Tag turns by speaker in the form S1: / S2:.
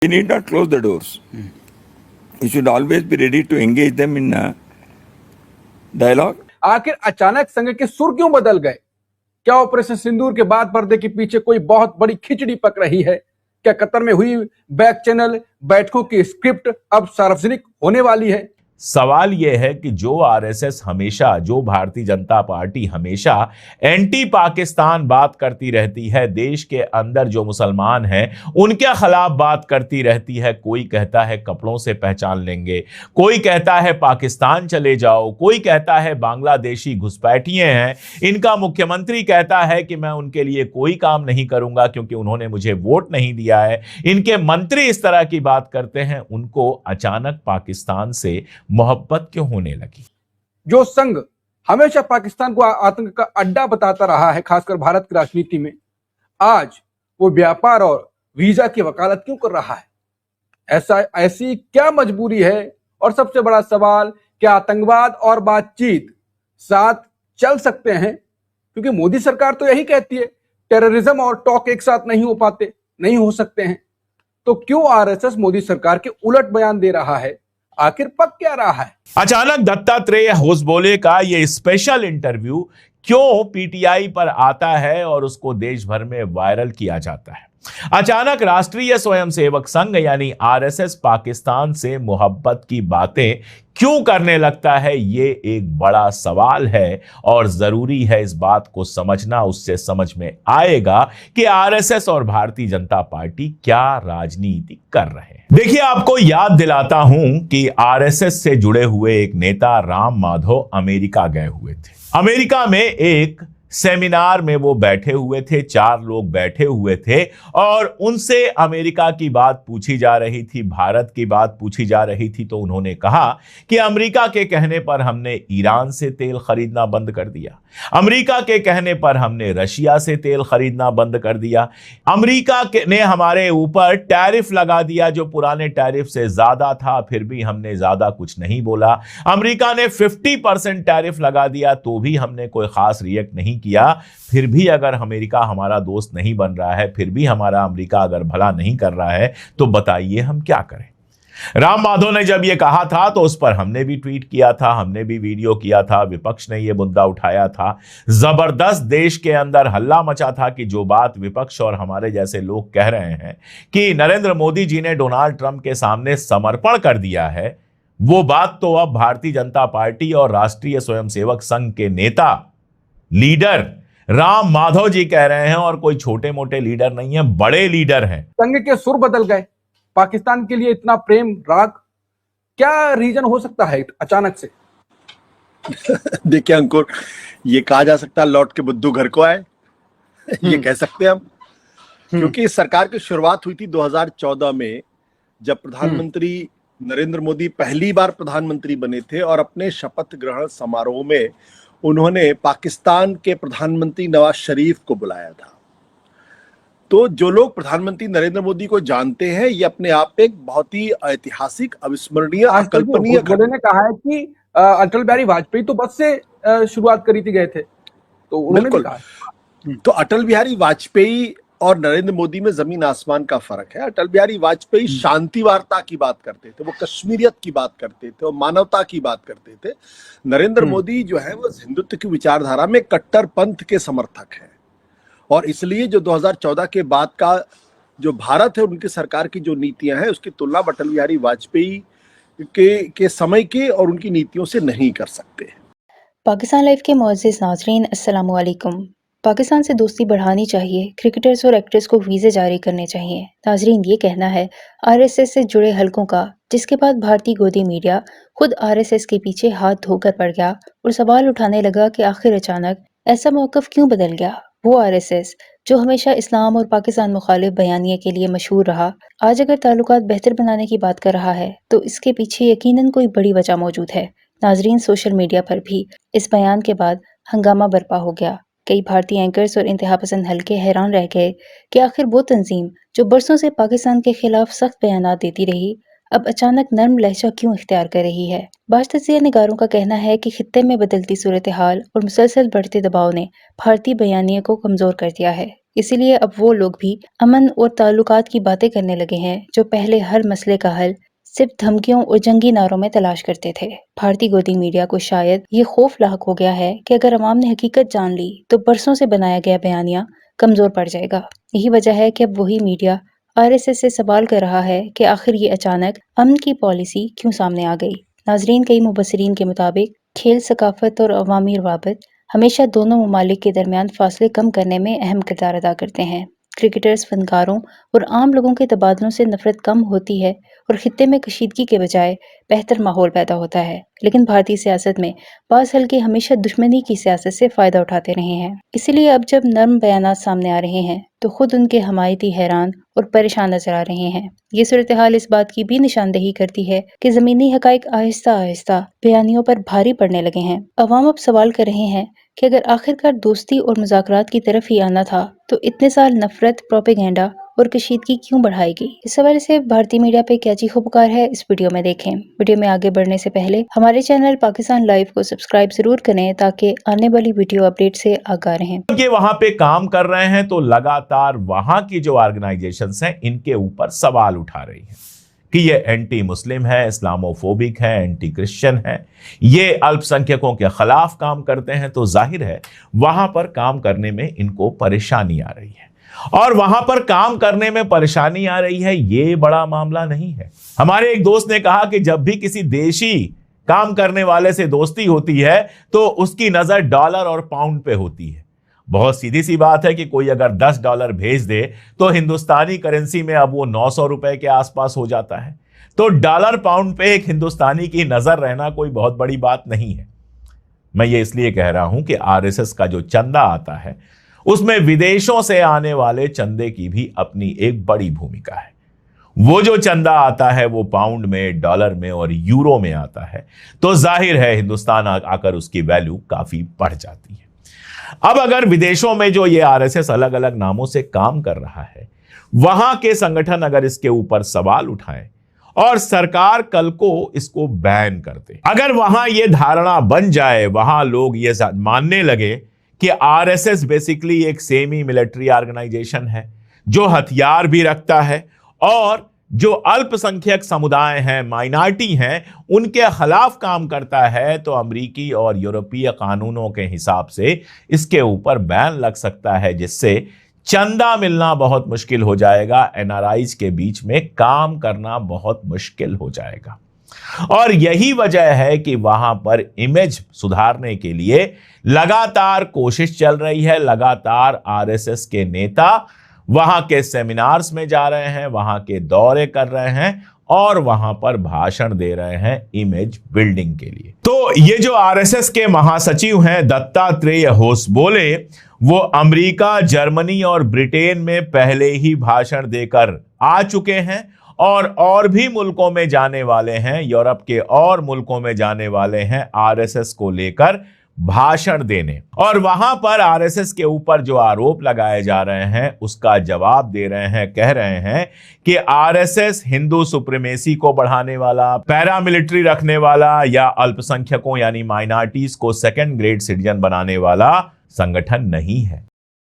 S1: We need not close the doors. We should always be ready to engage them in dialogue.
S2: आखिर अचानक संघ के सुर क्यों बदल गए? क्या ऑपरेशन सिंदूर के बाद पर्दे के पीछे कोई बहुत बड़ी खिचड़ी पक रही है? क्या कतर में हुई बैक चैनल बैठकों की स्क्रिप्ट अब सार्वजनिक होने वाली है?
S3: सवाल यह है कि जो आरएसएस हमेशा, जो भारतीय जनता पार्टी हमेशा एंटी पाकिस्तान बात करती रहती है, देश के अंदर जो मुसलमान हैं उनके खिलाफ बात करती रहती है। कोई कहता है कपड़ों से पहचान लेंगे, कोई कहता है पाकिस्तान चले जाओ, कोई कहता है बांग्लादेशी घुसपैठिए हैं, इनका मुख्यमंत्री कहता है कि मैं उनके लिए कोई काम नहीं करूंगा क्योंकि उन्होंने मुझे वोट नहीं दिया है। इनके मंत्री इस तरह की बात करते हैं। उनको अचानक पाकिस्तान से मोहब्बत क्यों होने लगी?
S2: जो संघ हमेशा पाकिस्तान को आतंक का अड्डा बताता रहा है, खासकर भारत की राजनीति में, आज वो व्यापार और वीजा की वकालत क्यों कर रहा है? ऐसी क्या मजबूरी है? और सबसे बड़ा सवाल, क्या आतंकवाद और बातचीत साथ चल सकते हैं? क्योंकि मोदी सरकार तो यही कहती है टेररिज्म और टॉक एक साथ नहीं हो सकते हैं। तो क्यों आरएसएस मोदी सरकार के उलट बयान दे रहा है? आखिर पक क्या रहा है?
S3: अचानक दत्तात्रेय होसबोले का ये स्पेशल इंटरव्यू क्यों पीटीआई पर आता है और उसको देश भर में वायरल किया जाता है? अचानक राष्ट्रीय स्वयंसेवक संघ यानी आरएसएस पाकिस्तान से मोहब्बत की बातें क्यों करने लगता है? ये एक बड़ा सवाल है और जरूरी है इस बात को समझना। उससे समझ में आएगा कि आरएसएस और भारतीय जनता पार्टी क्या राजनीति कर रहे हैं। देखिए, आपको याद दिलाता हूं कि आरएसएस से जुड़े हुए एक नेता राम माधव अमेरिका गए हुए थे। अमेरिका में एक सेमिनार में वो बैठे हुए थे, 4 लोग बैठे हुए थे और उनसे अमेरिका की बात पूछी जा रही थी, भारत की बात पूछी जा रही थी। तो उन्होंने कहा कि अमेरिका के कहने पर हमने ईरान से तेल खरीदना बंद कर दिया, अमेरिका के कहने पर हमने रशिया से तेल खरीदना बंद कर दिया, अमेरिका ने हमारे ऊपर टैरिफ लगा दिया जो पुराने टैरिफ से ज्यादा था, फिर भी हमने ज्यादा कुछ नहीं बोला। अमेरिका ने 50% टैरिफ लगा दिया तो भी हमने कोई खास रिएक्ट नहीं किया। फिर भी अगर अमेरिका हमारा दोस्त नहीं बन रहा है, फिर भी हमारा अमेरिका अगर भला नहीं कर रहा है, तो बताइए हम क्या करें? राम माधव ने जब यह कहा था तो उस पर हमने भी ट्वीट किया था, हमने भी वीडियो किया था, विपक्ष ने यह मुद्दा उठाया था। जबरदस्त देश के अंदर हल्ला मचा था कि जो बात विपक्ष और हमारे जैसे लोग कह रहे हैं कि नरेंद्र मोदी जी ने डोनाल्ड ट्रंप के सामने समर्पण कर दिया है, वो बात तो अब भारतीय जनता पार्टी और राष्ट्रीय स्वयंसेवक संघ के नेता, लीडर राम माधव जी कह रहे हैं। और कोई छोटे मोटे लीडर नहीं है, बड़े लीडर हैं।
S2: संघ के सुर बदल गए। पाकिस्तान के लिए इतना प्रेम राग, क्या रीजन हो सकता है अचानक से?
S4: देखिए अंकुर, ये कहा जा सकता है लौट के बुद्धू घर को आए, ये कह सकते हैं हम। क्योंकि इस सरकार की शुरुआत हुई थी 2014 में, जब प्रधानमंत्री नरेंद्र मोदी पहली बार प्रधानमंत्री बने थे और अपने शपथ ग्रहण समारोह में उन्होंने पाकिस्तान के प्रधानमंत्री नवाज शरीफ को बुलाया था। तो जो लोग प्रधानमंत्री नरेंद्र मोदी को जानते हैं, ये अपने आप में एक बहुत ही ऐतिहासिक, अविस्मरणीय, अकल्पनीय
S2: ने कहा है कि अटल बिहारी वाजपेयी तो बस से शुरुआत करी थी, गए थे, तो उन्होंने भी कहा।
S4: तो अटल बिहारी वाजपेयी और नरेंद्र मोदी में जमीन आसमान का फर्क है। अटल बिहारी वाजपेयी शांति वार्ता की बात करते थे, वो कश्मीरियत की बात करते थे, वो मानवता की बात करते थे। नरेंद्र मोदी जो है वो हिंदुत्व की विचारधारा में कट्टर पंथ के समर्थक है। और इसलिए जो 2014 के बाद का जो भारत है, उनकी सरकार की जो नीतियां हैं, उसकी तुलना अटल बिहारी वाजपेयी के समय के और उनकी नीतियों से नहीं कर सकते।
S5: पाकिस्तान लाइव के मुअज़्ज़िज़ नाज़रीन, अस्सलाम वालेकुम। पाकिस्तान से दोस्ती बढ़ानी चाहिए, क्रिकेटर्स और एक्टर्स को वीज़े जारी करने चाहिए। नाज़रीन, ये कहना है आरएसएस से जुड़े हलकों का, जिसके बाद भारतीय गोदी मीडिया खुद आरएसएस के पीछे हाथ धोकर पड़ गया और सवाल उठाने लगा कि आखिर अचानक ऐसा मौक़िफ़ क्यों बदल गया। वो आरएसएस जो हमेशा इस्लाम और पाकिस्तान मुखालिफ बयानिए के लिए मशहूर रहा, आज अगर ताल्लुकात बेहतर बनाने की बात कर रहा है तो इसके पीछे यकीनन कोई बड़ी वजह मौजूद है। नाज़रीन, सोशल मीडिया पर भी इस बयान के बाद हंगामा बर्पा हो गया। कई भारतीय एंकर्स और इंतहा पसंद हलके हैरान रह गए कि आखिर वो तंजीम जो बरसों से पाकिस्तान के खिलाफ सख्त बयानात देती रही, अब अचानक नर्म लहजा क्यों इख्तियार कर रही है। बाज़ तज्ज़िया निगारों का कहना है कि खित्ते में बदलती सूरत हाल और मुसलसल बढ़ते दबाव ने भारतीय बयानिया को कमज़ोर कर दिया है। इसीलिए अब वो लोग भी अमन और ताल्लुकात की बातें करने लगे हैं, जो पहले हर मसले का हल सिर्फ धमकियों और जंगी नारों में तलाश करते थे। भारतीय गोदी मीडिया को शायद ये खौफ लाक हो गया है कि अगर अवाम ने हकीकत जान ली तो बरसों से बनाया गया बयानिया कमजोर पड़ जाएगा। यही वजह है कि अब वही मीडिया आरएसएस से सवाल कर रहा है कि आखिर ये अचानक अमन की पॉलिसी क्यों सामने आ गई। नाजरीन, कई मुबसरीन के मुताबिक खेल, सकाफत और अवामी रवाबत हमेशा दोनों ममालिक के दरमियान फासले कम करने में अहम किरदार अदा करते हैं। क्रिकेटर्स, फनकारों और आम लोगों के तबादलों से नफरत कम होती है और खित्ते में कशीदगी के बजाय बेहतर माहौल पैदा होता है। लेकिन भारतीय सियासत में बाज़ हल्के हमेशा दुश्मनी की सियासत से फायदा उठाते रहे हैं। इसीलिए अब जब नर्म बयानात सामने आ रहे हैं तो खुद उनके हमायती हैरान और परेशान नजर आ रहे हैं। ये सूरत हाल इस बात की भी निशानदेही करती है कि जमीनी हकाइक आहिस्ता आहिस्ता बयानियों पर भारी पड़ने लगे हैं। अवाम अब सवाल कर रहे हैं कि अगर आखिरकार दोस्ती और मुज़ाकरात की तरफ ही आना था तो इतने साल नफरत, प्रोपेगेंडा और कशीदगी क्यों बढ़ाएगी। इस हवाले से भारतीय मीडिया पे क्या चीखो पुकार है, इस वीडियो में देखें। वीडियो में आगे बढ़ने से पहले हमारे चैनल पाकिस्तान लाइव को सब्सक्राइब जरूर करें ताकि आने वाली वीडियो अपडेट से आगाह रहें।
S3: ये वहां पे काम कर रहे हैं तो लगातार वहां की जो ऑर्गेनाइजेशंस हैं इनके ऊपर सवाल उठा रही हैं कि ये एंटी मुस्लिम है, इस्लामोफोबिक है, एंटी क्रिश्चियन है, ये अल्पसंख्यकों के खिलाफ काम करते हैं। तो जाहिर है वहां पर काम करने में इनको परेशानी आ रही है, और वहां पर काम करने में परेशानी आ रही है ये बड़ा मामला नहीं है। हमारे एक दोस्त ने कहा कि जब भी किसी देशी काम करने वाले से दोस्ती होती है तो उसकी नजर डॉलर और पाउंड पे होती है। बहुत सीधी सी बात है कि कोई अगर $10 भेज दे तो हिंदुस्तानी करेंसी में अब वो 900 रुपए के आसपास हो जाता है। तो डॉलर पाउंड पे एक हिंदुस्तानी की नजर रहना कोई बहुत बड़ी बात नहीं है। मैं ये इसलिए कह रहा हूं कि आरएसएस का जो चंदा आता है उसमें विदेशों से आने वाले चंदे की भी अपनी एक बड़ी भूमिका है। वो जो चंदा आता है वो पाउंड में, डॉलर में और यूरो में आता है, तो जाहिर है हिंदुस्तान आकर उसकी वैल्यू काफी बढ़ जाती है। अब अगर विदेशों में जो ये आरएसएस अलग अलग नामों से काम कर रहा है, वहां के संगठन अगर इसके ऊपर सवाल उठाएं और सरकार कल को इसको बैन कर दे, अगर वहां ये धारणा बन जाए, वहां लोग ये मानने लगे कि आरएसएस बेसिकली एक सेमी मिलिट्री ऑर्गेनाइजेशन है जो हथियार भी रखता है और जो अल्पसंख्यक समुदाय हैं, माइनॉरिटी हैं, उनके खिलाफ काम करता है, तो अमेरिकी और यूरोपीय कानूनों के हिसाब से इसके ऊपर बैन लग सकता है, जिससे चंदा मिलना बहुत मुश्किल हो जाएगा, एनआरआईज के बीच में काम करना बहुत मुश्किल हो जाएगा। और यही वजह है कि वहां पर इमेज सुधारने के लिए लगातार कोशिश चल रही है। लगातार आरएसएस के नेता वहां के सेमिनार्स में जा रहे हैं, वहां के दौरे कर रहे हैं और वहां पर भाषण दे रहे हैं इमेज बिल्डिंग के लिए। तो ये जो आरएसएस के महासचिव हैं दत्तात्रेय होसबोले, वो अमेरिका, जर्मनी और ब्रिटेन में पहले ही भाषण देकर आ चुके हैं और भी मुल्कों में जाने वाले हैं, यूरोप के और मुल्कों में जाने वाले हैं आरएसएस को लेकर भाषण देने। और वहां पर आरएसएस के ऊपर जो आरोप लगाए जा रहे हैं उसका जवाब दे रहे हैं, कह रहे हैं कि आरएसएस हिंदू सुप्रीमेसी को बढ़ाने वाला, पैरामिलिट्री रखने वाला या अल्पसंख्यकों यानी माइनॉरिटीज को सेकंड ग्रेड सिटीजन बनाने वाला संगठन नहीं है।